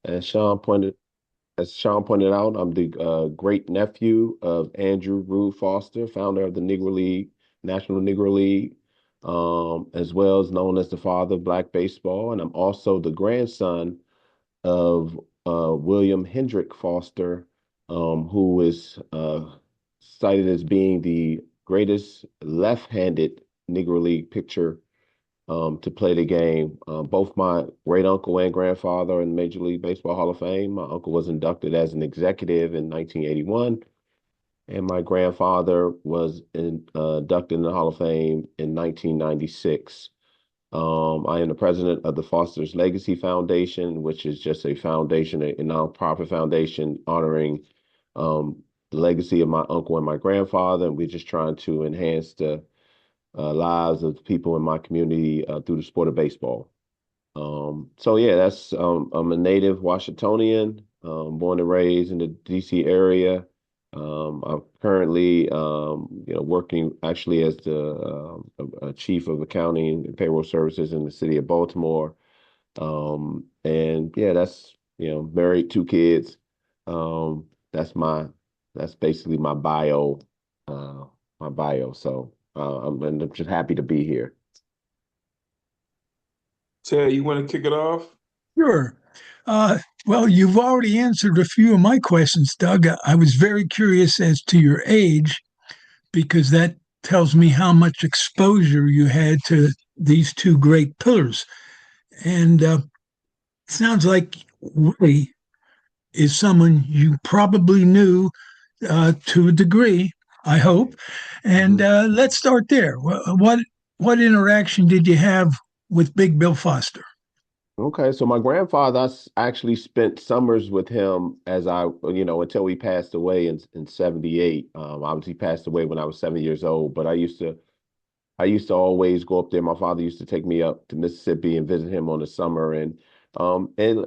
As Sean pointed as Sean pointed out, I'm the great nephew of Andrew Rube Foster, founder of the Negro League, National Negro League, as well as known as the father of Black baseball. And I'm also the grandson of William Hendrick Foster, who is cited as being the greatest left-handed Negro League pitcher to play the game. Both my great uncle and grandfather are in the Major League Baseball Hall of Fame. My uncle was inducted as an executive in 1981, and my grandfather was inducted in the Hall of Fame in 1996. I am the president of the Foster's Legacy Foundation, which is just a foundation, a nonprofit foundation honoring the legacy of my uncle and my grandfather. And we're just trying to enhance the lives of people in my community through the sport of baseball. So yeah, that's I'm a native Washingtonian, born and raised in the DC area. I'm currently working actually as the chief of accounting and payroll services in the city of Baltimore. And yeah, that's married, two kids. Um, that's my that's basically uh, my bio. So I'm just happy to be here. Ted, you want to kick it off? Sure. Uh, well, you've already answered a few of my questions, Doug. I was very curious as to your age because that tells me how much exposure you had to these two great pillars. And it sounds like Willie is someone you probably knew to a degree, I hope. And Mhm. let's start there. What interaction did you have with Big Bill Foster? Okay, so my grandfather, actually spent summers with him as until he passed away in 78. Obviously passed away when I was 7 years old, but I used to always go up there. My father used to take me up to Mississippi and visit him on the summer, and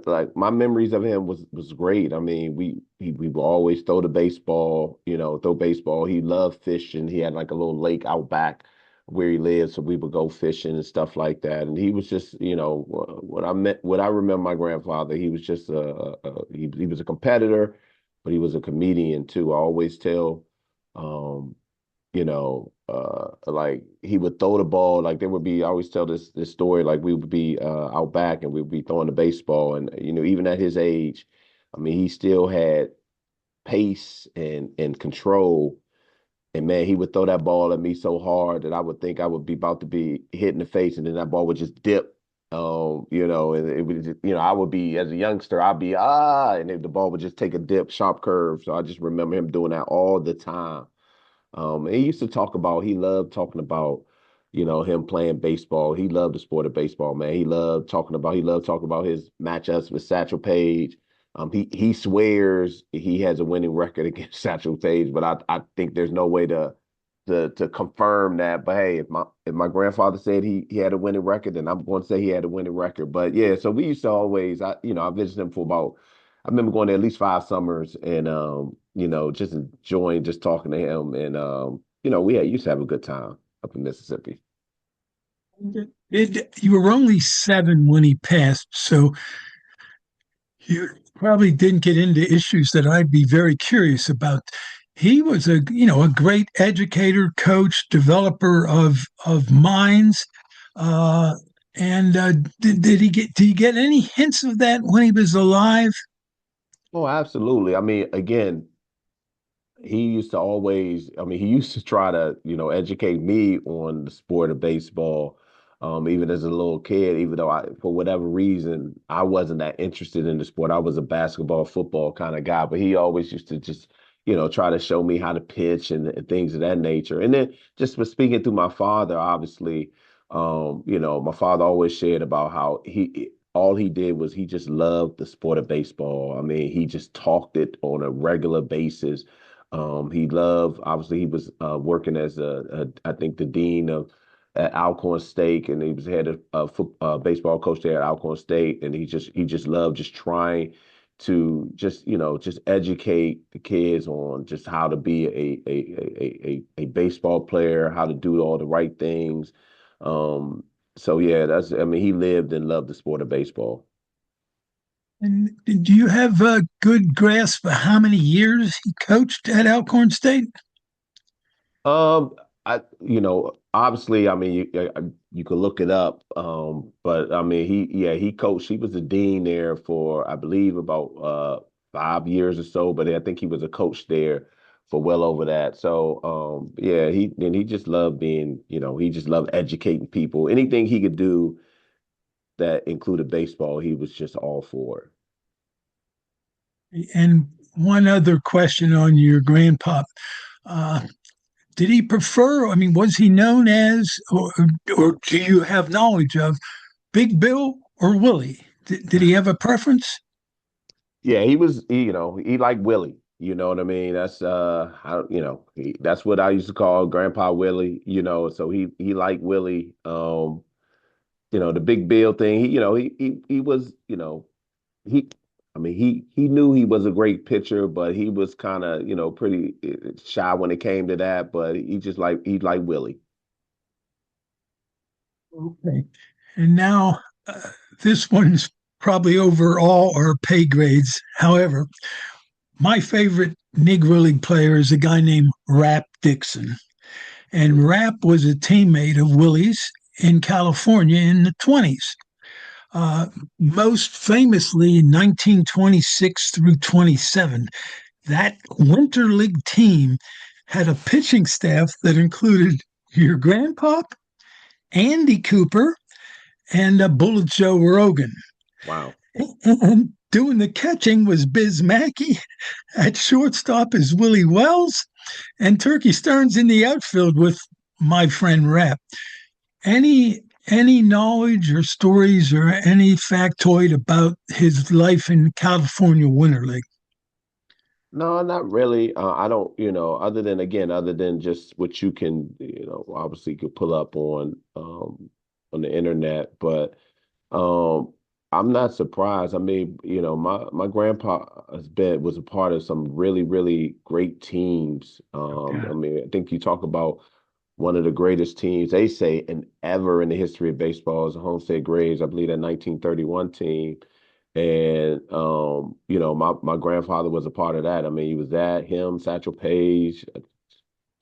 like my memories of him was great. I mean, we would always throw the baseball, throw baseball. He loved fishing. He had like a little lake out back where he lived, so we would go fishing and stuff like that. And he was just, what I remember my grandfather. He was just he was a competitor, but he was a comedian too. I always tell. Um, like he would throw the ball, like there would be, I always tell this story, like we would be out back and we would be throwing the baseball. And, even at his age, I mean, he still had pace and control. And man, he would throw that ball at me so hard that I would think I would be about to be hit in the face, and then that ball would just dip. And it would just, I would be as a youngster, I'd be and then the ball would just take a dip, sharp curve. So I just remember him doing that all the time. And he used to talk about, he loved talking about, him playing baseball. He loved the sport of baseball, man. He loved talking about his matchups with Satchel Paige. He swears he has a winning record against Satchel Paige, but I think there's no way to confirm that. But hey, if my grandfather said he had a winning record, then I'm going to say he had a winning record. But yeah, so we used to always, I visited him for about, I remember going there at least 5 summers and just enjoying just talking to him. And we used to have a good time up in Mississippi. You were only 7 when he passed, so you probably didn't get into issues that I'd be very curious about. He was a great educator, coach, developer of minds. Uh, and did he get any hints of that when he was alive? Oh, absolutely. I mean, again, he used to try to, educate me on the sport of baseball, even as a little kid, even though for whatever reason, I wasn't that interested in the sport. I was a basketball, football kind of guy, but he always used to just, try to show me how to pitch and things of that nature. And then just for speaking through my father, obviously, my father always shared about how all he did was he just loved the sport of baseball. I mean, he just talked it on a regular basis. He loved, obviously, he was working as I think, the dean of at Alcorn State, and he was head of baseball coach there at Alcorn State, and he just loved just trying to just educate the kids on just how to be a baseball player, how to do all the right things. So yeah, I mean, he lived and loved the sport of baseball. And do you have a good grasp of how many years he coached at Alcorn State? Um, obviously, I mean, you could look it up. But I mean, he coached. He was the dean there for, I believe, about 5 years or so. But I think he was a coach there for well over that. So, yeah, he just loved being, he just loved educating people. Anything he could do that included baseball, he was just all for it. And one other question on your grandpa. Uh, did he prefer, I mean, was he known as, or do you have knowledge of Big Bill or Willie? Did he have a preference? Yeah, he liked Willie. You know what I mean? That's what I used to call Grandpa Willie, so he liked Willie. The big Bill thing, he was, he I mean, he knew he was a great pitcher, but he was kind of, pretty shy when it came to that, but he liked Willie. Okay. And now this one's probably over all our pay grades. However, my favorite Negro League player is a guy named Rap Dixon. And Rap was a teammate of Willie's in California in the 20s. Uh, Most famously in 1926 through 27, that Winter League team had a pitching staff that included your grandpa, Andy Cooper, and Bullet Joe Rogan. Wow. And doing the catching was Biz Mackey. At shortstop is Willie Wells, and Turkey Stearns in the outfield with my friend Rap. Any knowledge or stories or any factoid about his life in California Winter League? No, not really. I don't, other than just what you can, obviously could pull up on the internet, but um, I'm not surprised. I mean, my grandpa was a part of some really, really great teams. Okay. I mean, I think you talk about one of the greatest teams, they say, ever in the history of baseball is the Homestead Grays. I believe that 1931 team. And my grandfather was a part of that. I mean, he was that, him, Satchel Paige,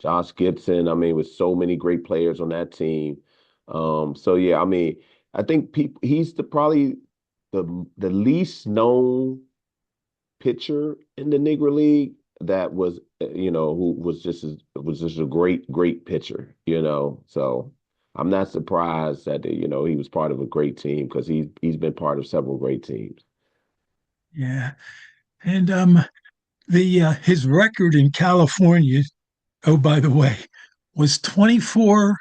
Josh Gibson. I mean, with so many great players on that team. So yeah, I mean, I think he's probably the least known pitcher in the Negro League that was, who was just a great, great pitcher, So I'm not surprised that, he was part of a great team because he's been part of several great teams. Yeah. And the his record in California, oh by the way, was 24-1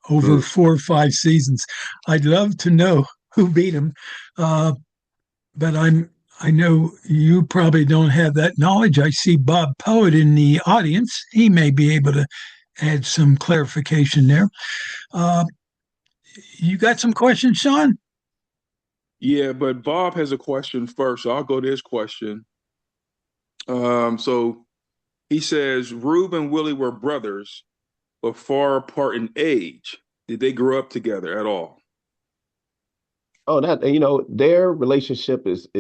over Mm. 4 or 5 seasons. I'd love to know who beat him. Uh, but I know you probably don't have that knowledge. I see Bob Poet in the audience. He may be able to add some clarification there. Uh, you got some questions, Sean? Yeah, but Bob has a question first, so I'll go to his question. So he says Rube and Willie were brothers, but far apart in age. Did they grow up together at all? Oh, their relationship is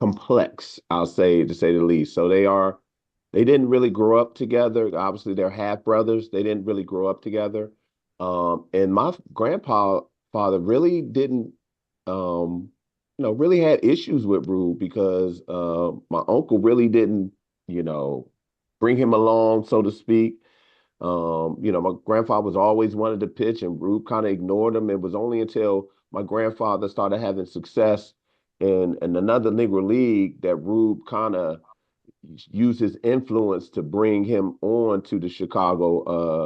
complex, I'll say, to say the least. So they didn't really grow up together. Obviously, they're half brothers. They didn't really grow up together. And my grandpa father really didn't, really had issues with Rube because my uncle really didn't, you know, bring him along, so to speak. My grandfather was always wanted to pitch, and Rube kind of ignored him. It was only until my grandfather started having success in another Negro League that Rube kind of used his influence to bring him on to the Chicago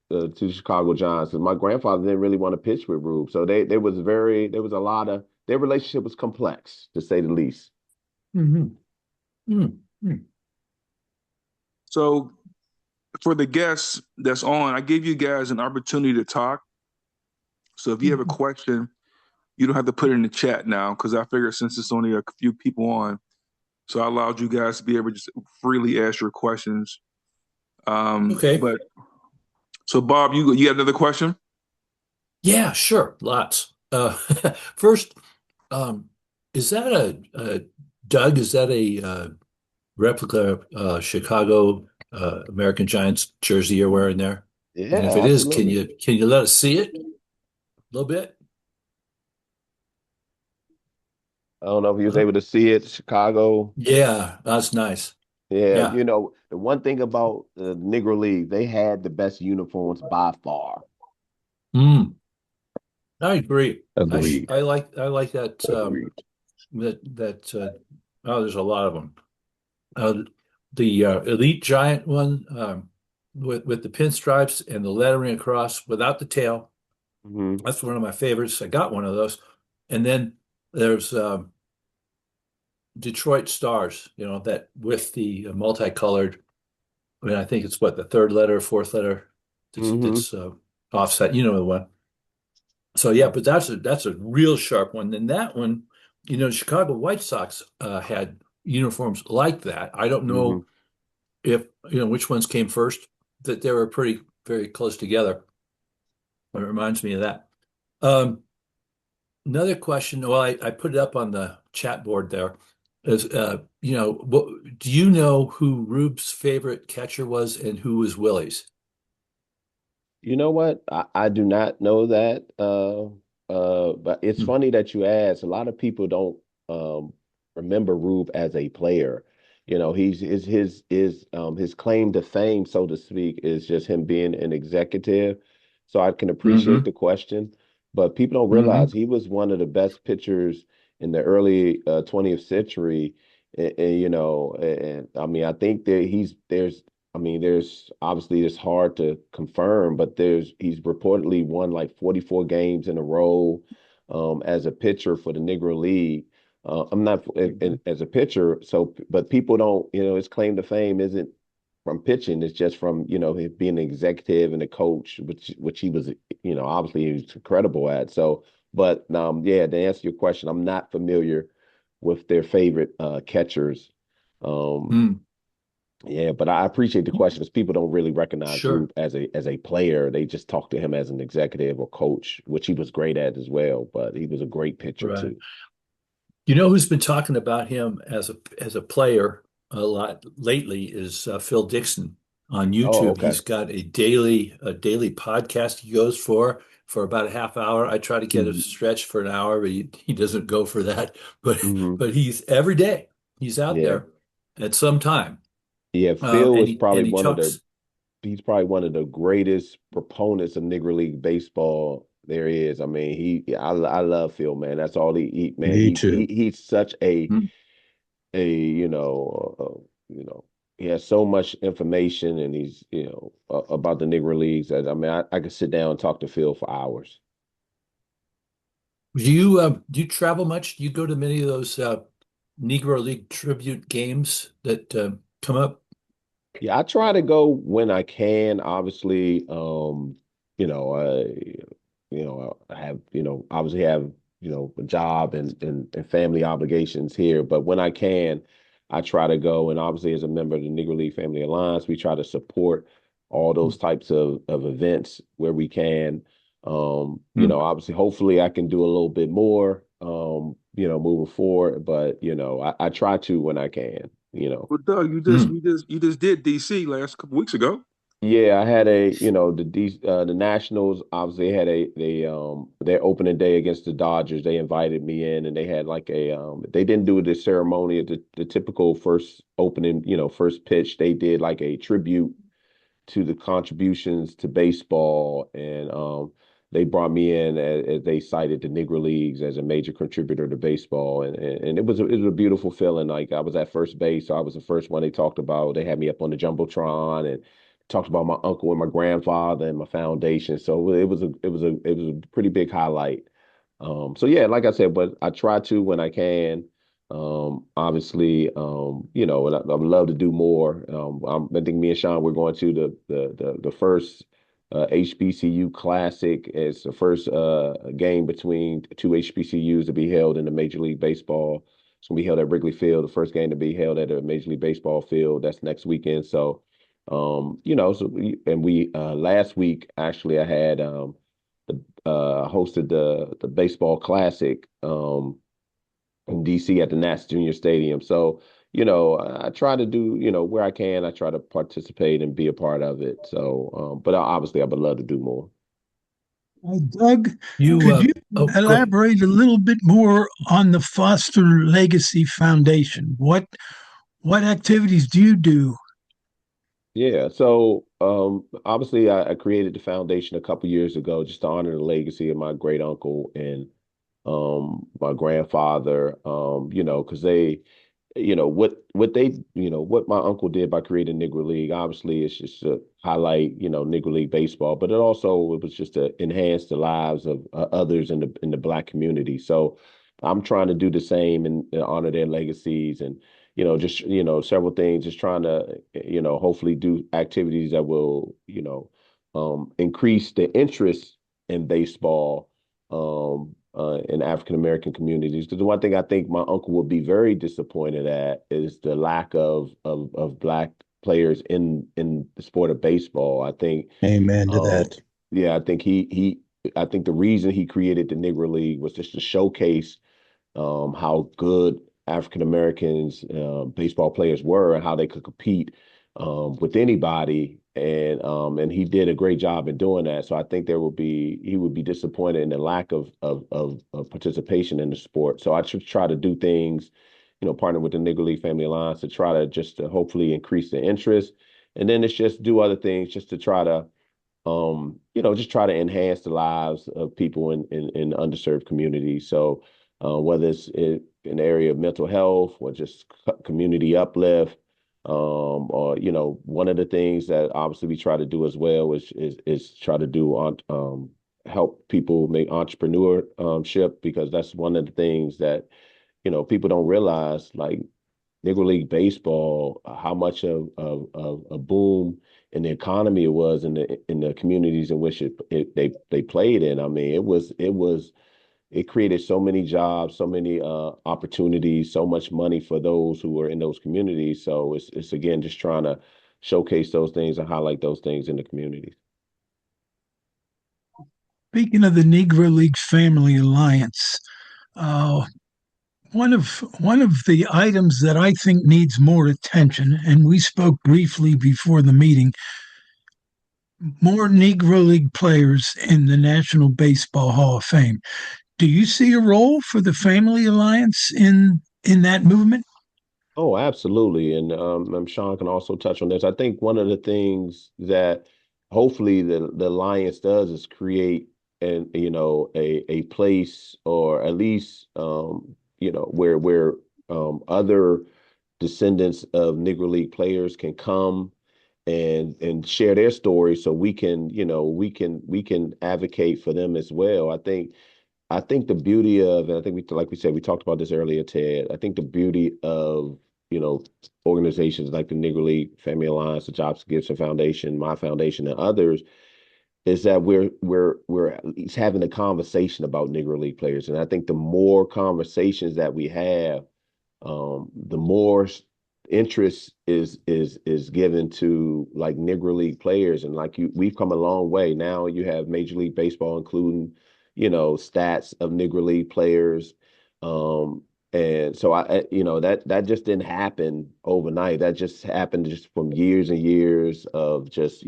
Giants. Because my grandfather didn't really want to pitch with Rube, so there was a lot of their relationship was complex to say the least. Mm-hmm. Mm-hmm. So for the guests that's on, I gave you guys an opportunity to talk. So if you have a question, you don't have to put it in the chat now because I figured since it's only a few people on, so I allowed you guys to be able to just freely ask your questions. Okay. But so Bob, you got another question? Yeah, sure. Lots. First, Um, is that a Doug? Is that a replica Chicago American Giants jersey you're wearing there? And if Yeah, it is, absolutely. can you let us see it a little bit? I don't know if you was Huh? able to see it, Chicago. Yeah, that's nice. Yeah, Yeah. the one thing about the Negro League, they had the best uniforms by far. Mm, I agree. Agreed. I like that Agreed. oh, there's a lot of them. Uh, the Elite Giant one with the pinstripes and the lettering across without the tail. Hmm. That's one of my favorites. I got one of those. And then there's Detroit Stars, that with the multicolored. I mean, I think it's what the third letter, fourth letter Hmm. that's offset. You know the one. So yeah, Yeah. but that's a real sharp one. And that one, Chicago White Sox had uniforms like that. I don't Hmm. know if which ones came first, that they were pretty very close together. It reminds me of that. Um, Another question, well, I put it up on the chat board there, is do you know who Rube's favorite catcher was and who was Willie's? You know what? I do not know that. But it's Hmm. funny that you asked. A lot of people don't um remember Rube as a player. He's his claim to fame, so to speak, is just him being an executive. So I can appreciate Hmm. the question, but people don't realize Hmm. he was one of the best pitchers in the early 20th century. And I mean, I think that there's I mean, there's obviously it's hard to confirm, but he's reportedly won like 44 games in a row as a pitcher for the Negro League. I'm not as a pitcher, so but people don't, his claim to fame isn't from pitching; it's just from him being an executive and a coach, which he was, obviously he was incredible at. So, but yeah, to answer your question, I'm not familiar with their favorite catchers. Um, Mm. yeah, but I appreciate the question because people don't really recognize Sure. Rube as a player. They just talk to him as an executive or coach, which he was great at as well. But he was a great pitcher Right. too. You know who's been talking about him as a player a lot lately is Phil Dixon on Oh, YouTube. okay. He's got a daily podcast he goes for about a half hour. I try to get a Hmm. stretch for an hour, but he doesn't go for that. But Hmm. he's every day he's out Yeah, there at some time, yeah. Phil and is probably he one of the talks. he's probably one of the greatest proponents of Negro League baseball there is. I mean, I love Phil, man. That's all man. Me too. He's such Hmm. a he has so much information and he's about the Negro Leagues. I mean, I could sit down and talk to Phil for hours. Do you travel much? Do you go to many of those Negro League tribute games that come up? Yeah, I try to go when I can. Obviously, you know, I have, obviously have, a job and family obligations here. But when I can, I try to go. And obviously, as a member of the Negro League Family Alliance, we try to support all those types of events where we can. Hmm. Obviously, hopefully, I can do a little bit more, moving forward. But I try to when I can. Well, Doug, Hmm. you just did DC last couple weeks ago. Yeah, I had the Nationals obviously had their opening day against the Dodgers. They invited me in and they had like they didn't do the ceremony at the typical first opening, first pitch. They did like a tribute to the contributions to baseball, and they brought me in as they cited the Negro Leagues as a major contributor to baseball, and it was a beautiful feeling. Like I was at first base, so I was the first one they talked about. They had me up on the jumbotron and talked about my uncle and my grandfather and my foundation. So it was a pretty big highlight. So yeah, like I said, but I try to when I can. Obviously, and I would love to do more. I think me and Sean, we're going to the first HBCU Classic. It's the first game between two HBCUs to be held in the Major League Baseball. It's going to be held at Wrigley Field. The first game to be held at a Major League Baseball field. That's next weekend. So, we last week actually I had the hosted the baseball classic. in DC at the Nats Junior Stadium. So, I try to do, where I can, I try to participate and be a part of it. So, but obviously I would love to do more. Doug, You, could you go ahead. elaborate a little bit more on the Foster Legacy Foundation? What activities do you do? Yeah, so obviously I created the foundation a couple years ago just to honor the legacy of my great uncle and my grandfather, because they, what my uncle did by creating Negro League, obviously it's just to highlight, Negro League baseball, but it was just to enhance the lives of others in the Black community. So I'm trying to do the same and honor their legacies and, just, several things, just trying to, hopefully do activities that will, increase the interest in baseball in African American communities. Because the one thing I think my uncle would be very disappointed at is the lack of Black players in the sport of baseball. I think, Amen to um, that. yeah, I think I think the reason he created the Negro League was just to showcase how good African Americans baseball players were and how they could compete with anybody. And he did a great job in doing that. So I think he would be disappointed in the lack of participation in the sport. So I should try to do things, partner with the Negro League Family Alliance to try to just to hopefully increase the interest. And then it's just do other things just to try to just try to enhance the lives of people in underserved communities. So whether it's in the area of mental health or just community uplift, or one of the things that obviously we try to do as well is try to do on help people make entrepreneurship because that's one of the things that people don't realize like Negro League Baseball, how much of a boom in the economy it was in the communities in which they played in. I mean, it created so many jobs, so many opportunities, so much money for those who were in those communities. So it's again just trying to showcase those things and highlight those things in the communities. Speaking of the Negro Leagues Family Alliance, uh, one of the items that I think needs more attention, and we spoke briefly before the meeting, more Negro League players in the National Baseball Hall of Fame. Do you see a role for the Family Alliance in that movement? Oh, absolutely. And Sean can also touch on this. I think one of the things that hopefully the Alliance does is create a place or at least where other descendants of Negro League players can come and share their stories so we can advocate for them as well. I think the beauty of, and I think like we said, we talked about this earlier, Ted. I think the beauty of, you know, organizations like the Negro League Family Alliance, the Jobs Gibson Foundation, my foundation, and others is that we're at least having a conversation about Negro League players. And I think the more conversations that we have, the more interest is given to like Negro League players, and we've come a long way. Now you have Major League Baseball including, stats of Negro League players, and so that just didn't happen overnight. That just happened just from years and years of just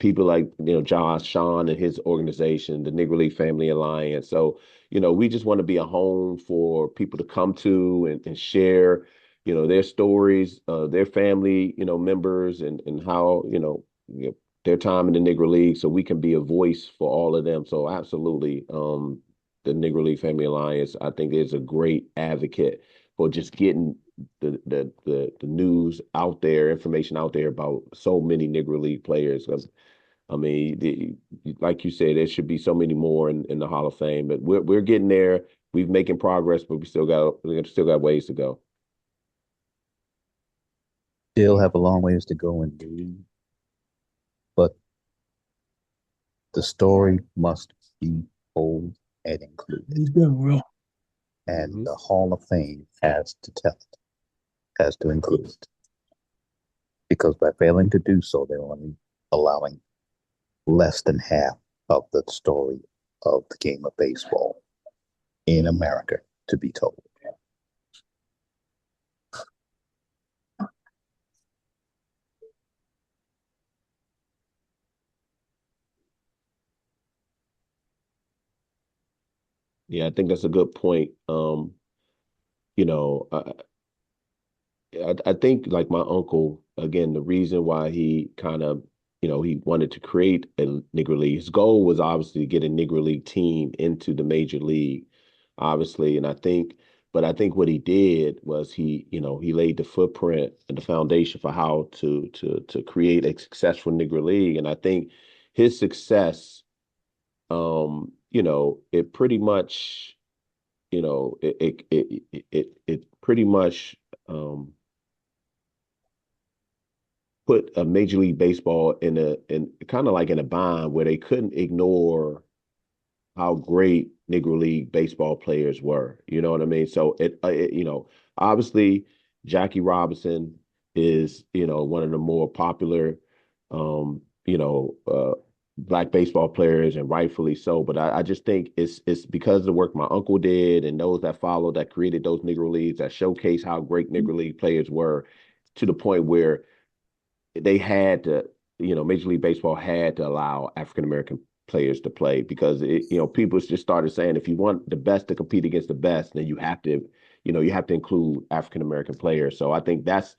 people like Josh Sean and his organization, the Negro League Family Alliance. So we just want to be a home for people to come to and share, their stories, their family, members, and how, their time in the Negro League, so we can be a voice for all of them. So absolutely, the Negro League Family Alliance, I think, is a great advocate for just getting the news out there, information out there about so many Negro League players. 'Cause, I mean, like you said, there should be so many more in the Hall of Fame, but we're getting there. We've making progress, but we still got ways to go. Still have a long ways to go indeed, but the story must be told and There included. you go, Will. And Mhm. the Hall of Fame has to tell it, has to include it. Because by failing to do so, they're only allowing less than half of the story of the game of baseball in America to be told. Yeah, I think that's a good point. You know, I think like my uncle, again, the reason why he kind of, he wanted to create a Negro League, his goal was obviously to get a Negro League team into the major league, obviously. But I think what he did was he laid the footprint and the foundation for how to create a successful Negro League. And I think his success, it pretty much, it pretty much, put a Major League Baseball in kind of like in a bind where they couldn't ignore how great Negro League baseball players were. You know what I mean? So obviously Jackie Robinson is, one of the more popular, um, you know, uh, black baseball players, and rightfully so. But I just think it's because of the work my uncle did and those that followed that created those Negro Leagues that showcase how great Negro League players were, to the point where they had to, Major League Baseball had to allow African American players to play, because people just started saying if you want the best to compete against the best, then you have to include African American players. So I think that's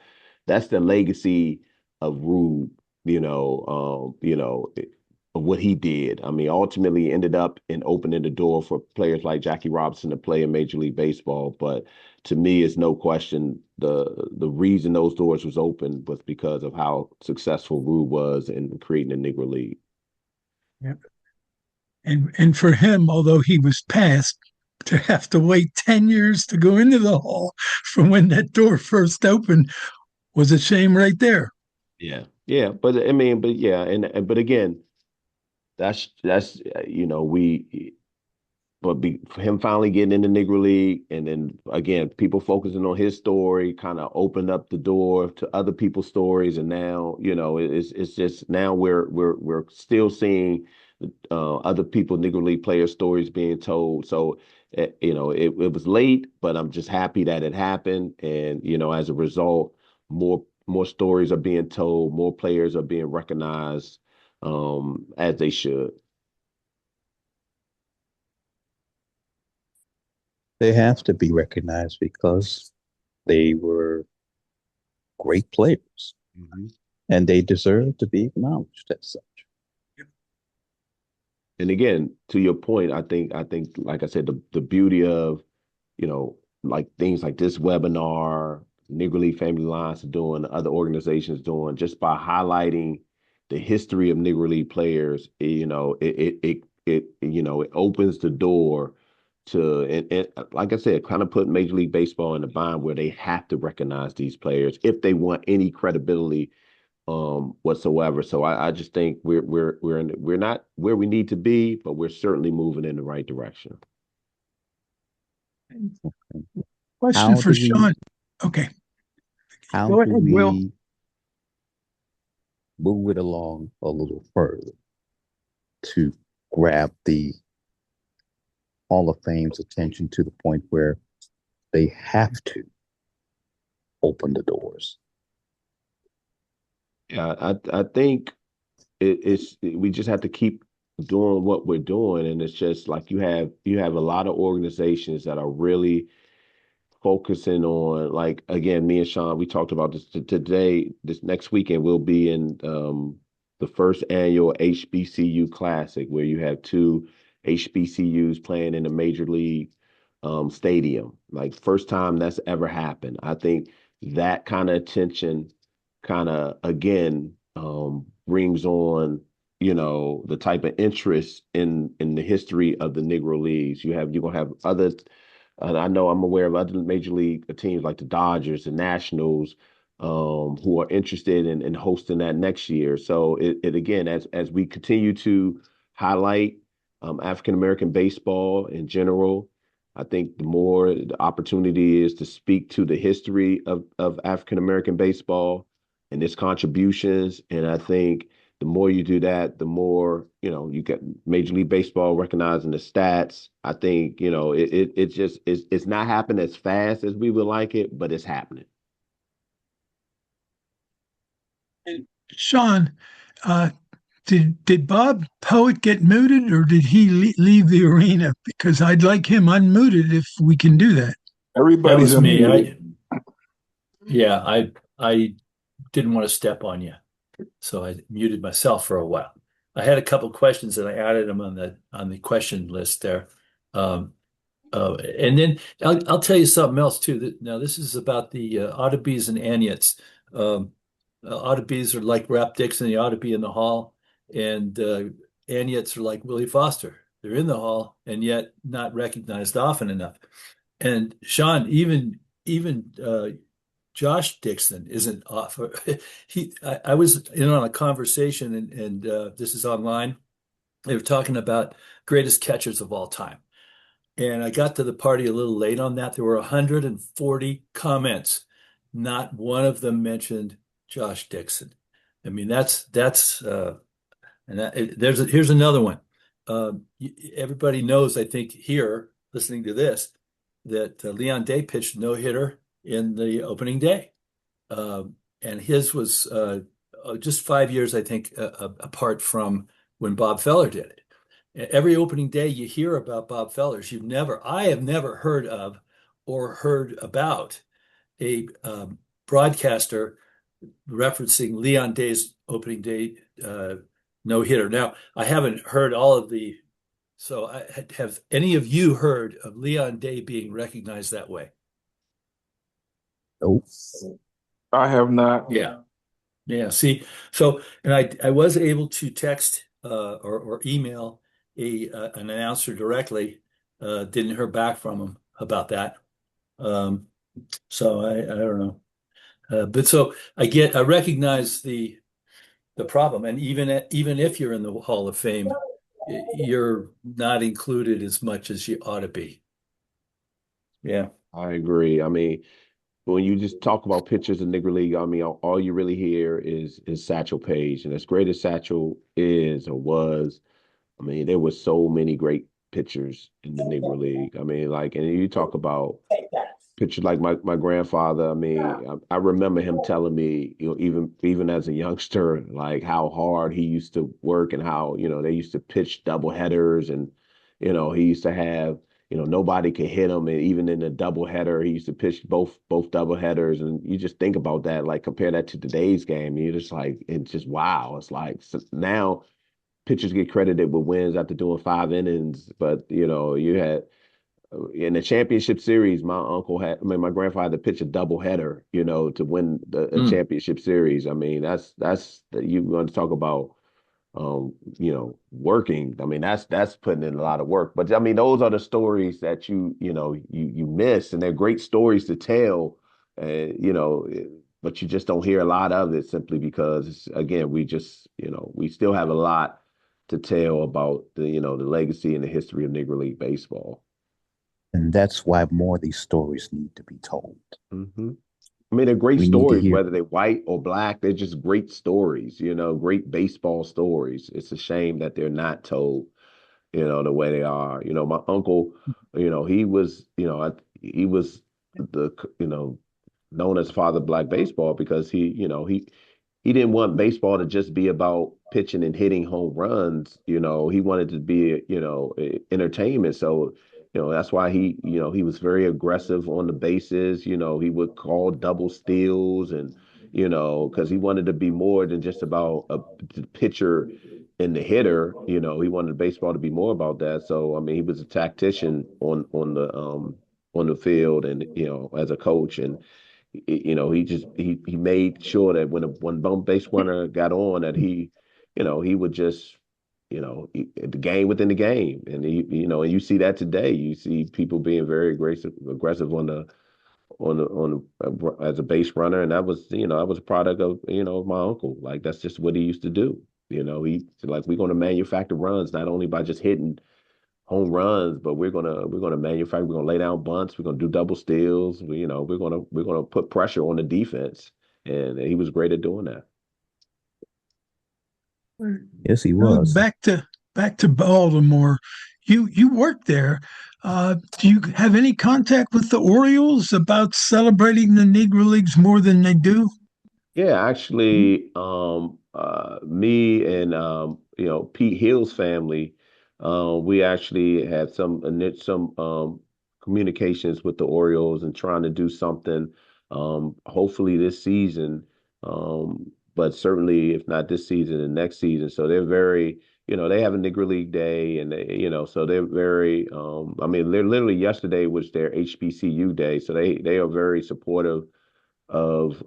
the legacy of Rube, of what he did. I mean, ultimately ended up in opening the door for players like Jackie Robinson to play in Major League Baseball. But to me, it's no question the reason those doors was open was because of how successful Rube was in creating the Negro League. Yep. And for him, although he was passed, to have to wait 10 years to go into the hall from when that door first opened was a shame right there. Yeah, yeah, but I mean, but yeah, but again, we for him finally getting in the Negro League, and then again, people focusing on his story kind of opened up the door to other people's stories, and now it's just now we're still seeing other people Negro League player stories being told. So it was late, but I'm just happy that it happened, and as a result, more stories are being told, more players are being recognized, as they should. They have to be recognized because they were great players Mhm. and they deserve to be acknowledged as such. And again, to your point, I think, like I said, the beauty of, like things like this webinar, Negro League Family Alliance are doing, other organizations doing, just by highlighting the history of Negro League players, it opens the door to, and like I said, kind of put Major League Baseball in a bind where they have to recognize these players if they want any credibility whatsoever. So I just think we're not where we need to be, but we're certainly moving in the right direction. Question How for do we Sean. Okay, how go do ahead, Will. we move it along a little further to grab the Hall of Fame's attention to the point where they have to open the doors? Yeah, I think we just have to keep doing what we're doing, and it's just like you have a lot of organizations that are really focusing on, like, again, me and Sean, we talked about this today. This next weekend we'll be in the first annual HBCU Classic, where you have two HBCUs playing in a major league stadium. Like, first time that's ever happened. I think that kind of attention kind of again brings on the type of interest in the history of the Negro Leagues. You're gonna have other, and I know I'm aware of other major league teams like the Dodgers and Nationals, who are interested in hosting that next year. So it again, as we continue to highlight African American baseball in general, I think the more the opportunity is to speak to the history of African American baseball and its contributions. And I think the more you do that, the more, you get Major League Baseball recognizing the stats. I think, it just it's not happening as fast as we would like it, but it's happening. Sean, uh, Did Bob Poet get muted, or did he leave the arena? Because I'd like him unmuted if we can do that. That Everybody's was me. unmuted. I didn't want to step on you, so I muted myself for a while. I had a couple questions and I added them on the question list there. And then I'll tell you something else too. Now this is about the Audubys and Anyats. Audubys are like Rap Dixon, they ought to be in the hall, and Anyats are like Willie Foster. They're in the hall and yet not recognized often enough. And Sean, even Josh Dixon isn't off. I was in on a conversation, and this is online. They were talking about greatest catchers of all time. And I got to the party a little late on that. There were 140 comments. Not one of them mentioned Josh Dixon. I mean, here's another one. Everybody knows, I think, here, listening to this, that Leon Day pitched no hitter in the opening day. And his was just 5 years, I think, apart from when Bob Feller did it. Every opening day you hear about Bob Fellers. I have never heard of or heard about a broadcaster referencing Leon Day's opening day no hitter. Now, I haven't heard all of so have any of you heard of Leon Day being recognized that way? Nope. I have not. Yeah. See, so, and I was able to text or email an announcer directly. Didn't hear back from him about that. So I don't know. But so I recognize the problem, and even if you're in the Hall of Fame, you're not included as much as you ought to be. Yeah, I agree. I mean, when you just talk about pitchers in Negro League, I mean, all you really hear is Satchel Paige, and as great as Satchel is or was, I mean, there were so many great pitchers in the Negro League. I mean, like, and you talk about pitchers like my grandfather. I mean, I remember him telling me, you know, even as a youngster, like how hard he used to work and how, you know, they used to pitch double headers, and, you know, he used to have, you know, nobody could hit him, and even in a double header, he used to pitch both double headers, and you just think about that, like compare that to today's game, and you're just like, it's just wow. It's like now pitchers get credited with wins after doing 5 innings, but you know, you had in the championship series, my grandfather pitched a double header, you know, to win a championship series. I mean, that's you're going to talk about, you know, working. I mean, that's putting in a lot of work. But I mean, those are the stories that you miss, and they're great stories to tell, you know, but you just don't hear a lot of it simply because, again, we just, you know, we still have a lot to tell about the legacy and the history of Negro League baseball. And that's why more of these stories need to be told. Mm-hmm. I mean, they're great stories, whether they're white or black. They're just great stories, you know, great baseball stories. It's a shame that they're not told, you know, the way they are. You know, my uncle, you know, he was the, you know, known as Father of Black Baseball because he didn't want baseball to just be about pitching and hitting home runs. You know, he wanted to be, you know, entertainment. So, you know, that's why he was very aggressive on the bases. You know, he would call double steals and, you know, because he wanted to be more than just about a pitcher and the hitter. You know, he wanted baseball to be more about that. So, I mean, he was a tactician on the field and, you know, as a coach. And you know, he made sure that when one base runner got on that he would just, you know, the game within the game. And you know, and you see that today. You see people being very aggressive as a base runner, and that was a product of, you know, my uncle. Like that's just what he used to do. You know, we're going to manufacture runs not only by just hitting home runs, but we're gonna manufacture. We're gonna lay down bunts. We're gonna do double steals. We're gonna put pressure on the defense, and he was great at doing that. Yes, he was. Back to Baltimore. You worked there. Do you have any contact with the Orioles about celebrating the Negro Leagues more than they do? Yeah, actually, me and Pete Hill's family, we actually had some communications with the Orioles and trying to do something, hopefully this season, but certainly if not this season, the next season. So they're very, they have a Negro League Day, and so they're very. I mean, they're literally yesterday was their HBCU day, so they are very supportive of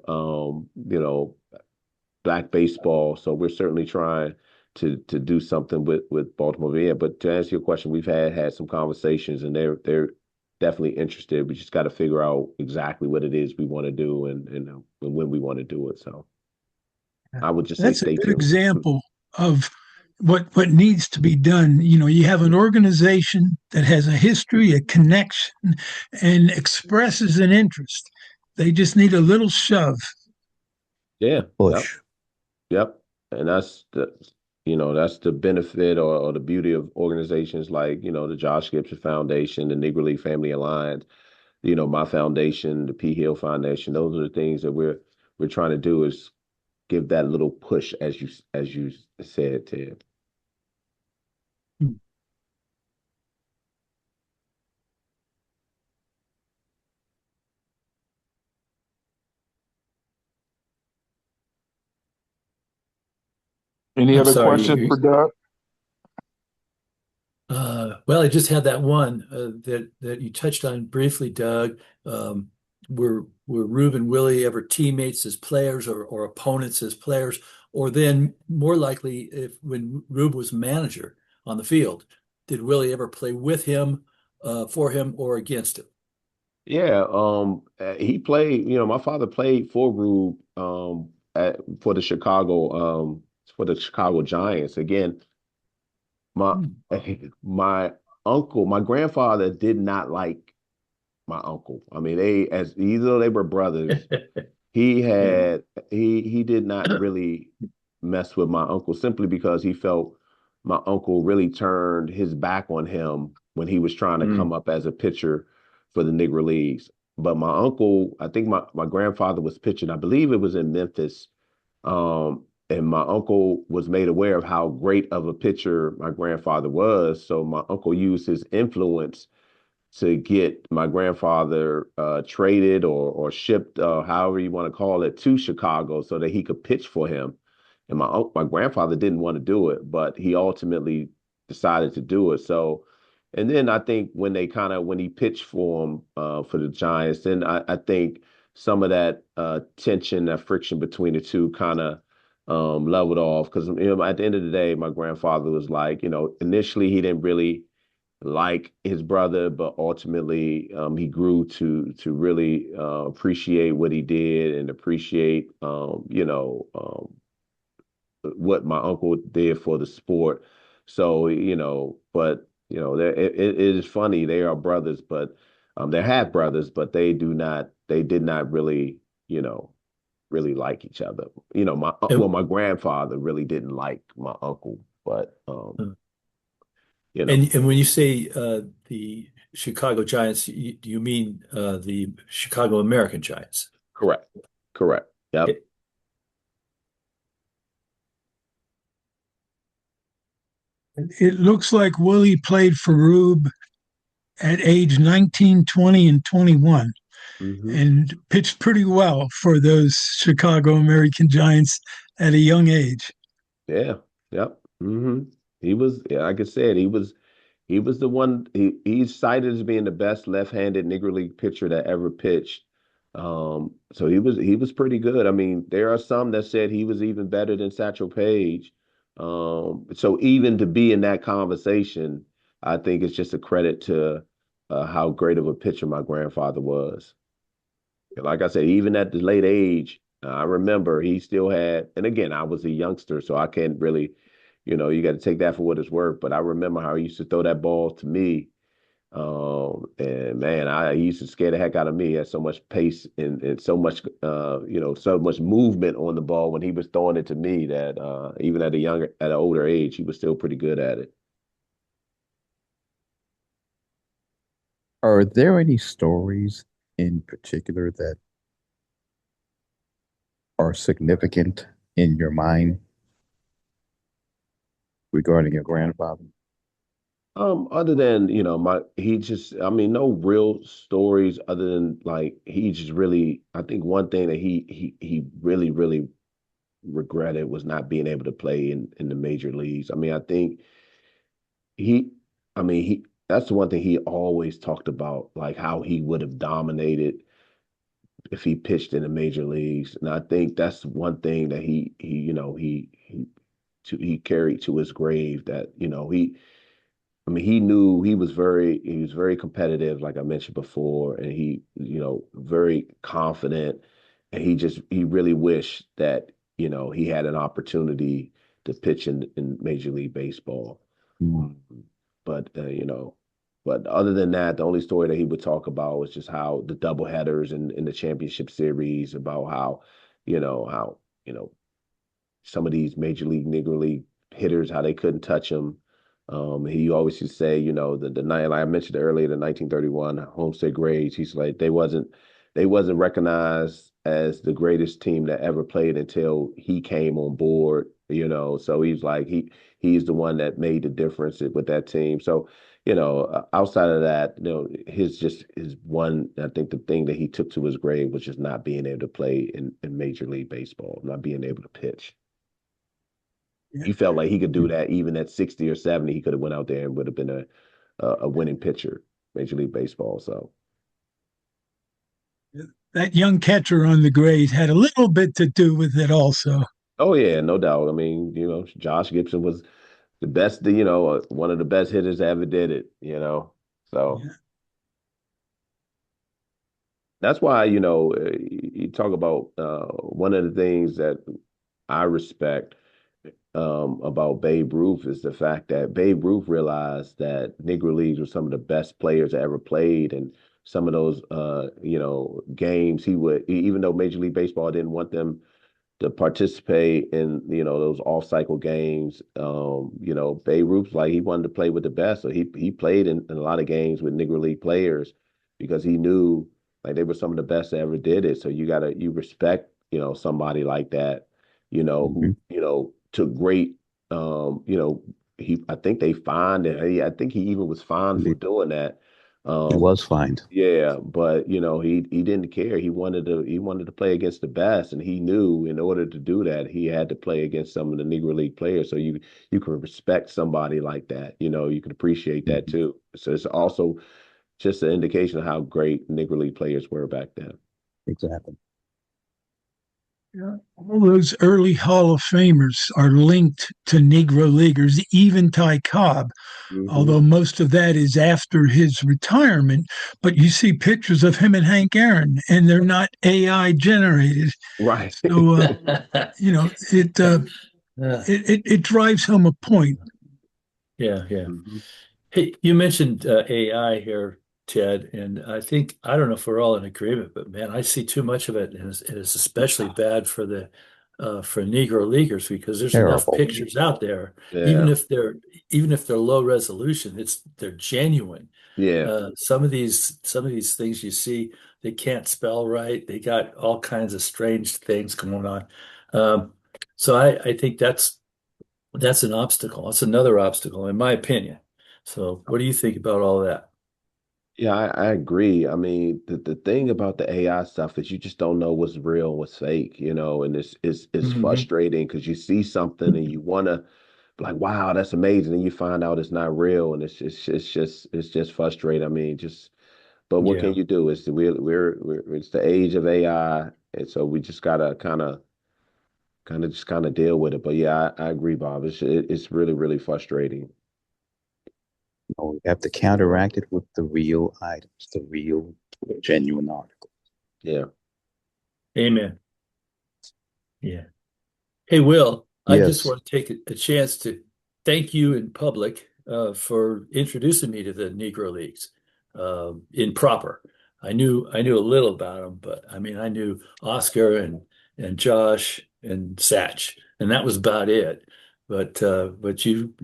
black baseball. So we're certainly trying to do something with Baltimore. Yeah, but to answer your question, we've had some conversations, and they're definitely interested. We just got to figure out exactly what it is we want to do, and when we want to do it. So I would just say That's a stay good tuned. example of what needs to be done. You have an organization that has a history, a connection, and expresses an interest. They just need a little shove. Yeah. Yep. Push. Yep. And that's the benefit or the beauty of organizations like, the Josh Gibson Foundation, the Negro League Family Alliance, my foundation, the P. Hill Foundation. Those are the things that we're trying to do is give that little push as you said, Ted. Any I'm other sorry. questions for Doug? Well, I just had that one that you touched on briefly, Doug. Were Rube and Willie ever teammates as players or opponents as players? Or then more likely, if when Rube was manager on the field, did Willie ever play with him, for him, or against him? Yeah, he played, my father played for Rube for the Chicago Giants. Again, my Hmm. my my grandfather did not like my uncle. I mean, as even though they were brothers, he Yeah. had he did not really mess with my uncle simply because he felt my uncle really turned his back on him when he was trying to Mm. come up as a pitcher for the Negro Leagues. But my uncle, I think my grandfather was pitching, I believe it was in Memphis. And my uncle was made aware of how great of a pitcher my grandfather was. So my uncle used his influence to get my grandfather traded or shipped, however you want to call it, to Chicago so that he could pitch for him. And my grandfather didn't want to do it, but he ultimately decided to do it. So, and then I think when he pitched for him for the Giants, then I think some of that tension, that friction between the two kind of leveled off because at the end of the day, my grandfather was like, initially he didn't really like his brother, but ultimately he grew to really appreciate what he did and appreciate what my uncle did for the sport. So but it is funny they are brothers, but they're half brothers, but they did not really really like each other. And, My grandfather really didn't like my uncle, but you know. and when you say the Chicago Giants, do you mean the Chicago American Giants? Correct. Correct. Yep. It looks like Willie played for Rube at age 19, 20, and 21 Hmm. and pitched pretty well for those Chicago American Giants at a young age. Yeah. Yep. He was, yeah, like I said, he was the one he's cited as being the best left-handed Negro League pitcher that ever pitched. So he was pretty good. I mean, there are some that said he was even better than Satchel Paige. So even to be in that conversation, I think it's just a credit to how great of a pitcher my grandfather was. Like I said, even at the late age, I remember he still had, and again, I was a youngster, so I can't really, you got to take that for what it's worth. But I remember how he used to throw that ball to me. And man, he used to scare the heck out of me. He had so much pace and so much, so much movement on the ball when he was throwing it to me that even at an older age, he was still pretty good at it. Are there any stories in particular that are significant in your mind regarding your grandfather? Other than, I mean, no real stories other than like he just really, I think one thing that he really, really regretted was not being able to play in the major leagues. I mean, I think he, I mean, that's the one thing he always talked about, like how he would have dominated if he pitched in the major leagues. And I think that's one thing that he carried to his grave that, I mean, he was very competitive, like I mentioned before, and he, very confident. And he really wished that, he had an opportunity to pitch in Major League Baseball. Mm. Um, But, but other than that, the only story that he would talk about was just how the doubleheaders in the championship series, about how, how, some of these major league, Negro League hitters, how they couldn't touch him. He always used to say, the night, like I mentioned earlier, the 1931 Homestead Grays. He's like they wasn't recognized as the greatest team that ever played until he came on board. So he's like he's the one that made the difference with that team. So outside of that, his one, I think the thing that he took to his grave was just not being able to play in Major League Baseball, not being able to pitch. Yeah. He felt like he could do that even at 60 or 70. He could have went out there and would have been a winning pitcher, Major League Baseball. So, That young catcher on the Grays had a little bit to do with it also. oh yeah, no doubt. I mean, Josh Gibson was the best, one of the best hitters that ever did it. So Yeah. that's why, you talk about one of the things that I respect about Babe Ruth is the fact that Babe Ruth realized that Negro Leagues were some of the best players that ever played, and some of those games even though Major League Baseball didn't want them to participate in those off cycle games. Babe Ruth, like, he wanted to play with the best, so he played in a lot of games with Negro League players because he knew like they were some of the best that ever did it. So you respect somebody like that, Mhm. who took great he I think they fined it. I think he even was fined for He doing that. he Um, was fined. yeah, but he didn't care. He wanted to play against the best, and he knew in order to do that, he had to play against some of the Negro League players. So you can respect somebody like that. You can appreciate that Mhm. too. So it's also just an indication of how great Negro League players were back then. Exactly. Yeah. All those early Hall of Famers are linked to Negro Leaguers, even Ty Cobb, Hmm. although most of that is after his retirement. But you see pictures of him and Hank Aaron, and they're not AI generated. Right. So, it, Uh, it drives home a point. yeah, yeah. Hmm. Hey, you mentioned AI here, Ted, and I don't know if we're all in agreement, but man, I see too much of it, and it's especially bad for the for Negro leaguers because there's enough Terrible. pictures out there, Yeah. even if they're low resolution, they're genuine. Yeah. Some of these things you see, they can't spell right. They got all kinds of strange things going on. Um, so I think that's an obstacle. That's another obstacle, in my opinion. So, what do you think about all that? Yeah, I agree. I mean, the thing about the AI stuff is you just don't know what's real, what's fake, and it's Hmm. frustrating because you see something and you wanna be like, wow, that's amazing, and you find out it's not real, and it's just frustrating. I mean, but what can Yeah. you do? It's the age of AI, and so we just gotta kind of deal with it. But yeah, I agree, Bob. It's really, really frustrating. We have to counteract it with the real items, the real, genuine article. Yeah. Amen. Yeah. Hey, Will, I just Yes. want to take a chance to thank you in public for introducing me to the Negro Leagues in proper. I knew a little about them, but I mean I knew Oscar and Josh and Satch, and that was about it. But you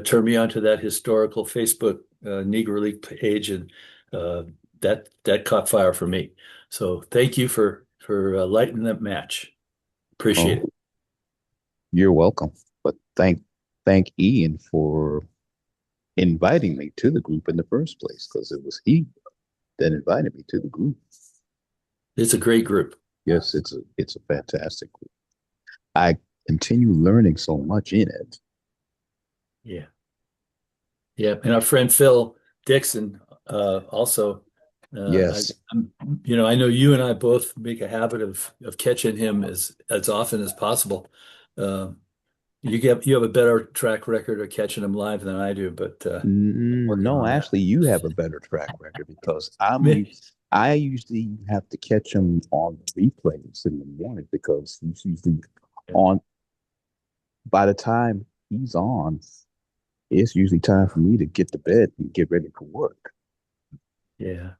turned me onto that historical Facebook Negro League page, and that caught fire for me. So thank you for lighting that match. Appreciate Oh, it. you're welcome. But thank Ian for inviting me to the group in the first place because it was he that invited me to the group. It's a great group. Yes, it's a fantastic group. I continue learning so much in it. Yeah. Yeah. And our friend Phil Dixon, also, Yes. I know you and I both make a habit of catching him as often as possible. Uh, you have a better track record of catching him live than I do, but I'm working No, on that. actually, you have a better track record because Me- I usually have to catch them on replays in the morning because he's usually on. By the time he's on, it's usually time for me to get to bed and get ready for work. Yeah.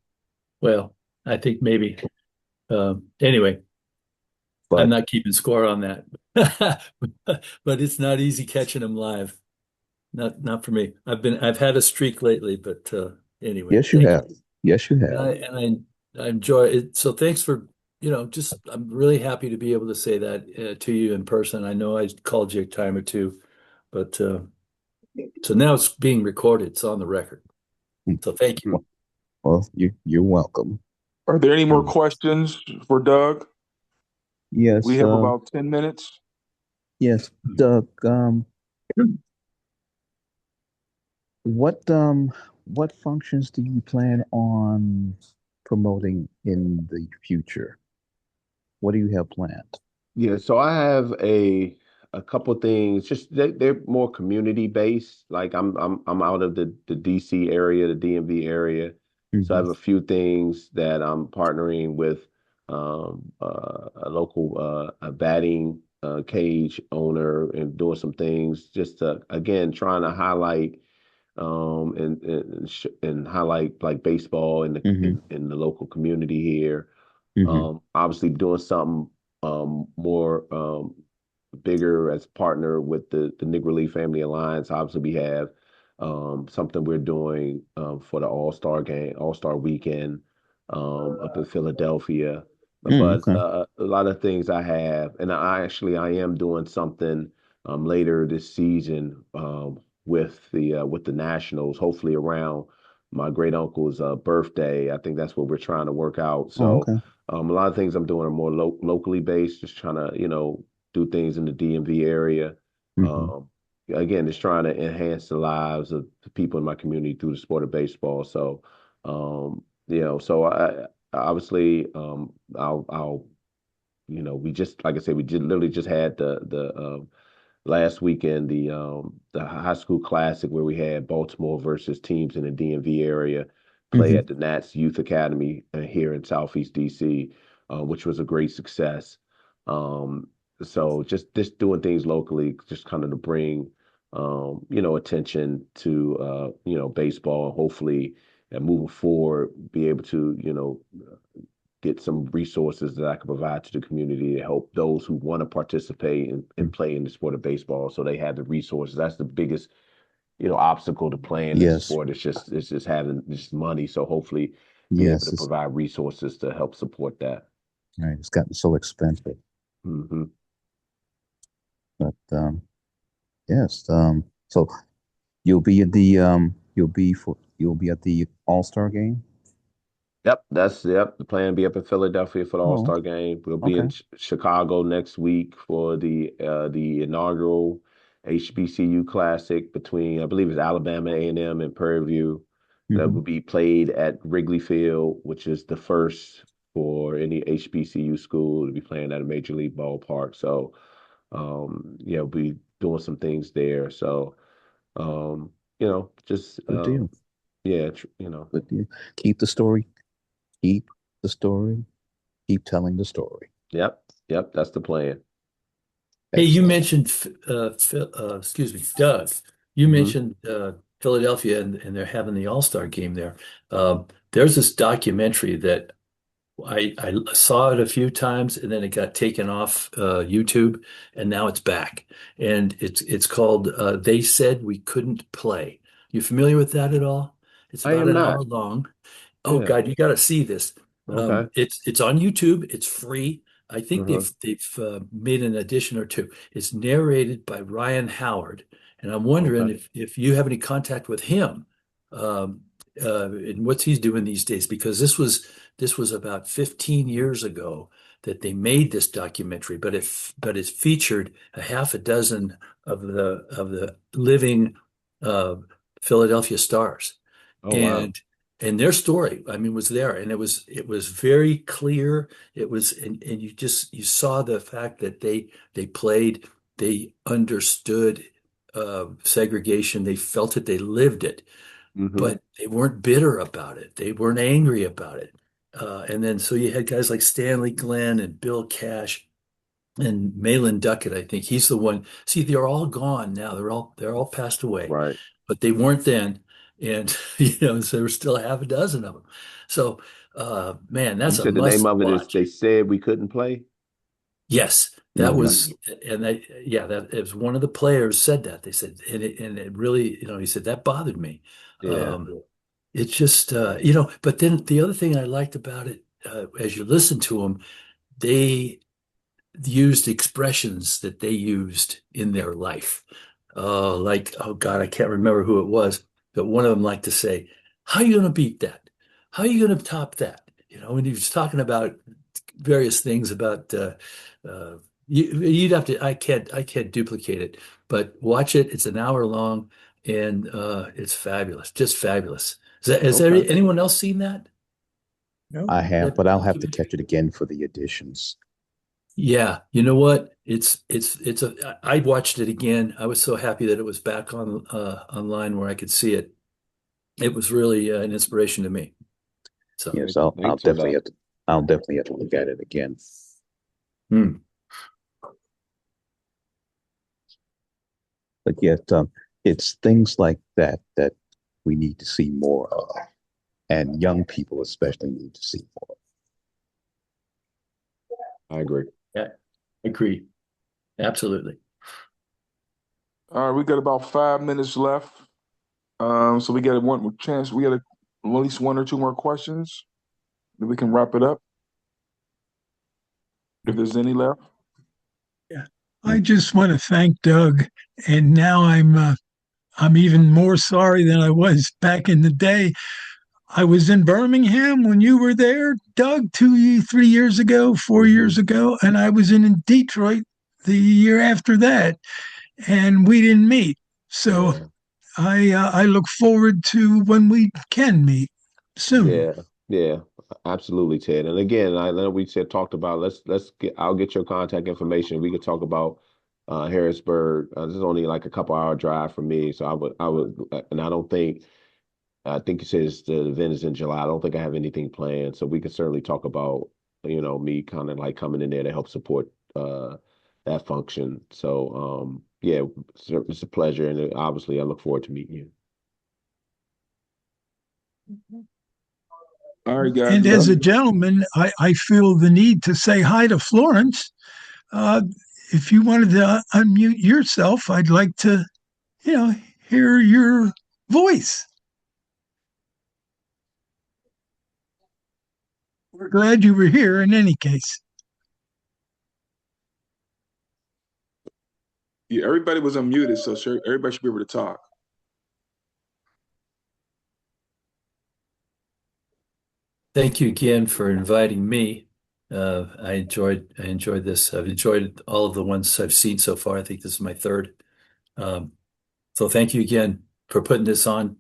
Well, I think maybe. Anyway, I'm But not keeping score on that, but it's not easy catching him live. Not for me. I've had a streak lately, but anyway, yes, you thank have. you. Yes, you And have. I enjoy it. So thanks for, just I'm really happy to be able to say that to you in person. I know I called you a time or two, but so now it's being recorded. It's on the record. So thank you. Hmm. Well, you're welcome. Are there any more Um, questions for Doug? We yes, have about 10 minutes. yes, Doug. What functions do you plan on promoting in the future? What do you have planned? Yeah, so I have a couple things. Just they're more community based. Like I'm out of the DC area, the DMV area. So I Hmm. have a few things that I'm partnering with a local a batting cage owner and doing some things just to again trying to highlight and highlight like baseball in Hmm. in the local community here. Hmm. Obviously doing something more bigger as partner with the Negro League Family Alliance. Obviously, we have something we're doing for the All-Star game, All-Star weekend up in Philadelphia. But Okay. a lot of things I have, and I am doing something later this season with the Nationals, hopefully around my great uncle's birthday. I think that's what we're trying to work out. Oh, So okay. a lot of things I'm doing are more locally based, just trying to, do things in the DMV area. Hmm. Um, Again, just trying to enhance the lives of the people in my community through the sport of baseball. So, so I obviously, I'll, we just, like I said, we just literally just had the last weekend the high school classic where we had Baltimore versus teams in the DMV area play Hmm. at the Nats Youth Academy here in Southeast DC, which was a great success. Um, so just doing things locally, just kind of to bring attention to baseball and hopefully moving forward be able to get some resources that I can provide to the community to help those who want to participate and play in the sport of baseball. So they have the resources. That's the biggest, obstacle to playing this Yes. sport. It's just having just money. So hopefully being able Yes. to It's provide resources to help support that. right. It's gotten so expensive, Hmm. but yes. So you'll be at the you'll be at the All-Star game. Yep. The plan be up in Philadelphia for the All Oh, Star game. We'll be okay. in Chicago next week for the inaugural HBCU Classic between I believe it's Alabama A&M and Prairie View. That will Hmm. be played at Wrigley Field, which is the first for any HBCU school to be playing at a major league ballpark. So, yeah, we'll be doing some things there. So, just Good deal. yeah, Good deal. Keep the story. Keep the story. Keep telling the story. yep, that's the plan. Hey, you Excellent. mentioned, excuse me, Doug. You Hmm. mentioned Philadelphia, and they're having the All-Star game there. There's this documentary that I saw it a few times, and then it got taken off YouTube, and now it's back. And it's called "They Said We Couldn't Play." You familiar with that at all? It's I about am an hour not. long. Oh Yeah. God, you got to see this. Okay. It's on YouTube. It's free. I think Uh-huh. they've made an edition or two. It's narrated by Ryan Howard, And I'm wondering Okay. if you have any contact with him, and what's he's doing these days, because this was about 15 years ago that they made this documentary, but it featured a half a dozen of the living uh, Philadelphia Stars, Oh, wow. and their story, I mean, was there, and it was very clear. It was, and you saw the fact that they played, they understood segregation, they felt it, they lived it, Hmm. but they weren't bitter about it. They weren't angry about it. And then so you had guys like Stanley Glenn and Bill Cash and Malin Duckett. I think he's the one. See, they're all gone now. They're all passed away, Right. but they weren't then. And so there were still half a dozen of them. So man, You that's a said the name must of it is watch. They Said We Couldn't Play? Yes, that Okay. was, and yeah, that it was one of the players said that. They said, and it really, he said that bothered me. Yeah. It's just, but then the other thing I liked about it, as you listen to them, they used expressions that they used in their life. Like, oh God, I can't remember who it was, but one of them liked to say, "How are you going to beat that? How are you going to top that?" When he was talking about various things about uh, you'd have to. I can't duplicate it, but watch it. It's an hour long, and it's fabulous, just fabulous. Has there Okay. anyone else seen that? No. I have, That but I'll have to documentary? catch it again for the additions. Yeah, you know what? It's a. I watched it again. I was so happy that it was back on online where I could see it. It was really an inspiration to me. So, Yes, I'll Thanks for that. I'll definitely have to look at it again. hmm. But yet, it's things like that that we need to see more of, and young people especially need to see more. I agree. Yeah, agree. Absolutely. All right, we got about 5 minutes left. So we got one more chance. We got at least one or two more questions. Then we can wrap it up if there's any left. Yeah. I just want to thank Doug. And now I'm even more sorry than I was back in the day. I was in Birmingham when you were there, Doug, 3 years ago, 4 years Hmm. ago, and I was in Detroit the year after that, and we didn't meet. So Yeah. I look forward to when we can meet soon. Yeah. Yeah. Absolutely, Ted. And again, I know we said talked about let's get I'll get your contact information. We could talk about Harrisburg. This is only like a couple hour drive from me. So I would and I think you said the event is in July. I don't think I have anything planned. So we could certainly talk about, me kind of like coming in there to help support that function. So yeah, it's a pleasure. And obviously I look forward to meeting you. All right, guys. And as a gentleman, I feel the need to say hi to Florence. Uh, if you wanted to unmute yourself, I'd like to, you know, hear your voice. We're glad you were here in any case. Yeah, everybody was unmuted, so sure, everybody should be able to talk. Thank you again for inviting me. I enjoyed this. I've enjoyed all of the ones I've seen so far. I think this is my third. Um, so thank you again for putting this on.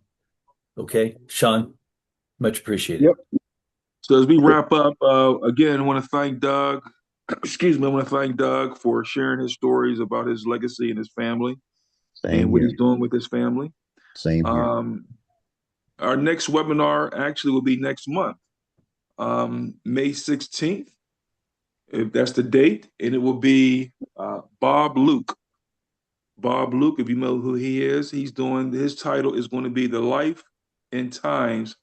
Okay, Sean, much appreciated. Yep. So as we wrap up, again, I want to thank Doug. Excuse me, I want to thank Doug for sharing his stories about his legacy and his family Same and what here. he's doing with his family. Same here. Our next webinar actually will be next month, May 16th, if that's the date, and it will be Bob Luke. Bob Luke, if you know who he is, his title is going to be The Life and Times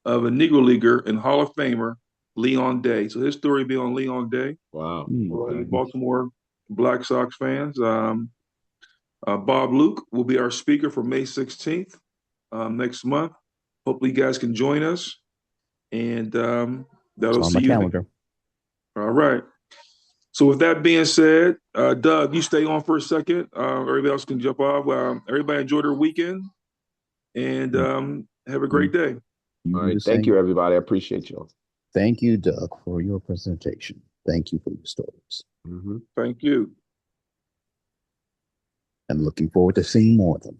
of a Negro Leaguer and Hall of Famer, Leon Day. So his story will be on Leon Day. Wow. For Okay. Baltimore Black Sox fans. Bob Luke will be our speaker for May 16th next month. Hopefully you guys can join us. And It's that'll on see my you. calendar. All right. So with that being said, Doug, you stay on for a second. Everybody else can jump off. Everybody enjoy their weekend and have a great day. You All do right. the Thank same. you, everybody. I appreciate you. Thank you, Doug, for your presentation. Thank you for your stories. Mm-hmm. Thank you. And looking forward to seeing more of them.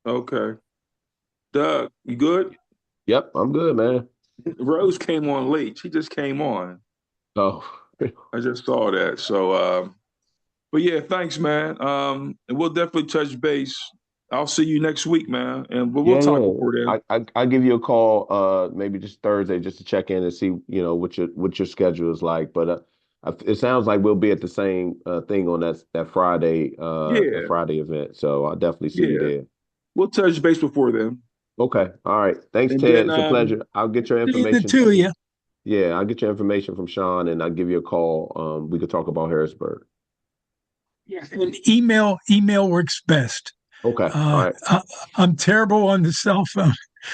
Okay. Doug, you good? Yep, I'm good, man. Rose came on late. She just came on. Oh, I just saw that. So, but yeah, thanks, man. And we'll definitely touch base. I'll see you next week, man, and we'll yeah, talk yeah. before then. I'll give you a call, maybe just Thursday, just to check in and see, what your schedule is like. But it sounds like we'll be at the same thing on that Yeah, Friday event. So I'll definitely see you yeah. there. We'll touch base before then. Okay. All right. Thanks, And Ted. then, It's a pleasure. I'll get your Seeing the information. two of you. Yeah, I'll get your information from Sean, and I'll give you a call. We could talk about Harrisburg. And email works best. Okay. All right. I'm terrible on the cell phone.